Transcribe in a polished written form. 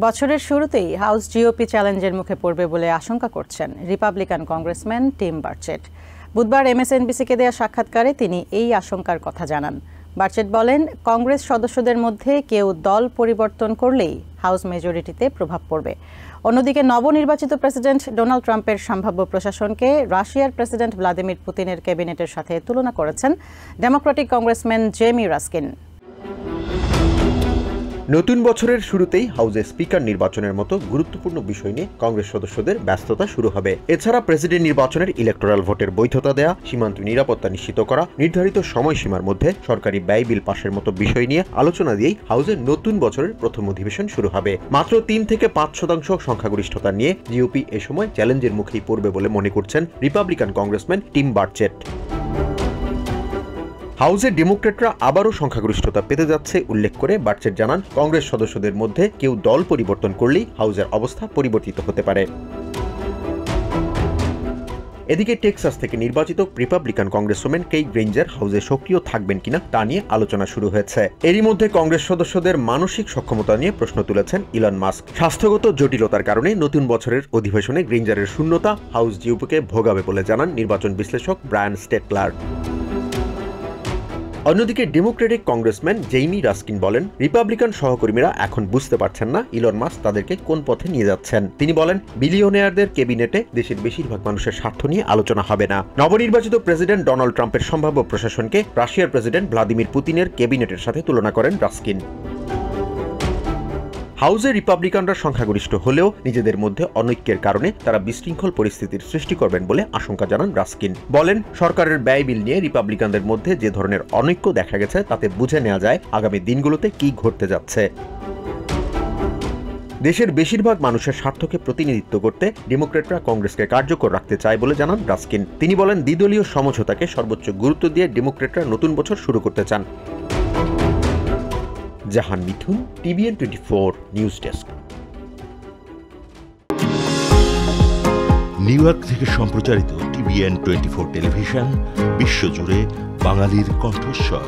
বছরের শুরুতেই house GOP চ্যালেঞ্জের মুখে পড়বে বলে আশঙ্কা করছেন রিপাবলিকান কংগ্রেসম্যান টিম বারচেট। বুধবার এমএসএনবিসিকে দেয়া সাক্ষাৎকারে তিনি এই আশঙ্কার কথা জানান। বারচেট বলেন, কংগ্রেস সদস্যদের মধ্যে কেউ দল পরিবর্তন করলেই হাউস মেজরিটিতে প্রভাব পড়বে। অন্যদিকে নবনির্বাচিত প্রেসিডেন্ট ডোনাল্ড ট্রাম্পের সম্ভাব্য প্রশাসনকে রাশিয়ার প্রেসিডেন্ট ভ্লাদিমির পুতিনের ক্যাবিনেটের সাথে তুলনা করেছেন ডেমোক্রেটিক কংগ্রেসম্যান জেমি রাস্কিন। নতুন বছরের শুরুতেই হাউসে স্পিকার নির্বাচনের মতো গুরুত্বপূর্ণ বিষয় নিয়ে কংগ্রেস সদস্যদের ব্যস্ততা শুরু হবে। এছাড়া প্রেসিডেন্ট নির্বাচনের ইলেকটোরাল ভোটের বৈধতা দেয়া, সীমান্ত নিরাপত্তা নিশ্চিত করা, নির্ধারিত সময়সীমার মধ্যে সরকারি ব্যয় বিল পাশের মতো বিষয় নিয়ে আলোচনা দিয়েই হাউসের নতুন বছরের প্রথম অধিবেশন শুরু হবে। মাত্র 3 থেকে 5% সংখ্যাগরিষ্ঠতা নিয়ে জিওপি এ সময় চ্যালেঞ্জের মুখেই পড়বে বলে মনে করছেন রিপাবলিকান কংগ্রেসম্যান টিম বারচেট। হাউসে ডেমোক্রেটরা আবারও সংখ্যাগরিষ্ঠতা পেতে যাচ্ছে উল্লেখ করে বারচেট জানান, কংগ্রেস সদস্যদের মধ্যে কেউ দল পরিবর্তন করলেই হাউসের অবস্থা পরিবর্তিত হতে পারে। এদিকে টেক্সাস থেকে নির্বাচিত রিপাবলিকান কংগ্রেসম্যান কেইট গ্রেঞ্জার হাউসে সক্রিয় থাকবেন কিনা তা নিয়ে আলোচনা শুরু হয়েছে। এরই মধ্যে কংগ্রেস সদস্যদের মানসিক সক্ষমতা নিয়ে প্রশ্ন তুলেছেন ইলন মাস্ক। স্বাস্থ্যগত জটিলতার কারণে নতুন বছরের অধিবেশনে গ্রেঞ্জারের শূন্যতা হাউস জিওপিকে ভোগাবে বলে জানান নির্বাচন বিশ্লেষক ব্রায়ান স্টেটলার। অন্যদিকে ডেমোক্রেটিক কংগ্রেসম্যান জেইমি রাস্কিন বলেন, রিপাবলিকান সহকর্মীরা এখন বুঝতে পারছেন না ইলন মাস্ক তাদেরকে কোন পথে নিয়ে যাচ্ছেন। তিনি বলেন, বিলিয়নিয়ারদের ক্যাবিনেটে দেশের বেশিরভাগ মানুষের স্বার্থ নিয়ে আলোচনা হবে না। নবনির্বাচিত প্রেসিডেন্ট ডোনাল্ড ট্রাম্পের সম্ভাব্য প্রশাসনকে রাশিয়ার প্রেসিডেন্ট ভ্লাদিমির পুতিনের ক্যাবিনেটের সাথে তুলনা করেন রাস্কিন। হাউসে রিপাবলিকানরা সংখ্যাগরিষ্ঠ হলেও নিজেদের মধ্যে অনৈক্যের কারণে তারা বিশৃঙ্খল পরিস্থিতির সৃষ্টি করবেন বলে আশঙ্কা জানান রাস্কিন। বলেন, সরকারের ব্যয় বিল নিয়ে রিপাবলিকানদের মধ্যে যে ধরনের অনৈক্য দেখা গেছে তাতে বুঝে নেওয়া যায় আগামী দিনগুলোতে কি ঘটতে যাচ্ছে। দেশের বেশিরভাগ মানুষের স্বার্থকে প্রতিনিধিত্ব করতে ডেমোক্রেটরা কংগ্রেসকে কার্যকর রাখতে চায় বলে জানান রাস্কিন। তিনি বলেন, দ্বিদলীয় সমঝোতাকে সর্বোচ্চ গুরুত্ব দিয়ে ডেমোক্রেটরা নতুন বছর শুরু করতে চান। জাহান মিথুন, TVN 24 news desk. New York থেকে সম্প্রচারিত TVN 24 টেলিভিশন বিশ্বজুড়ে বাঙালির কণ্ঠস্বর।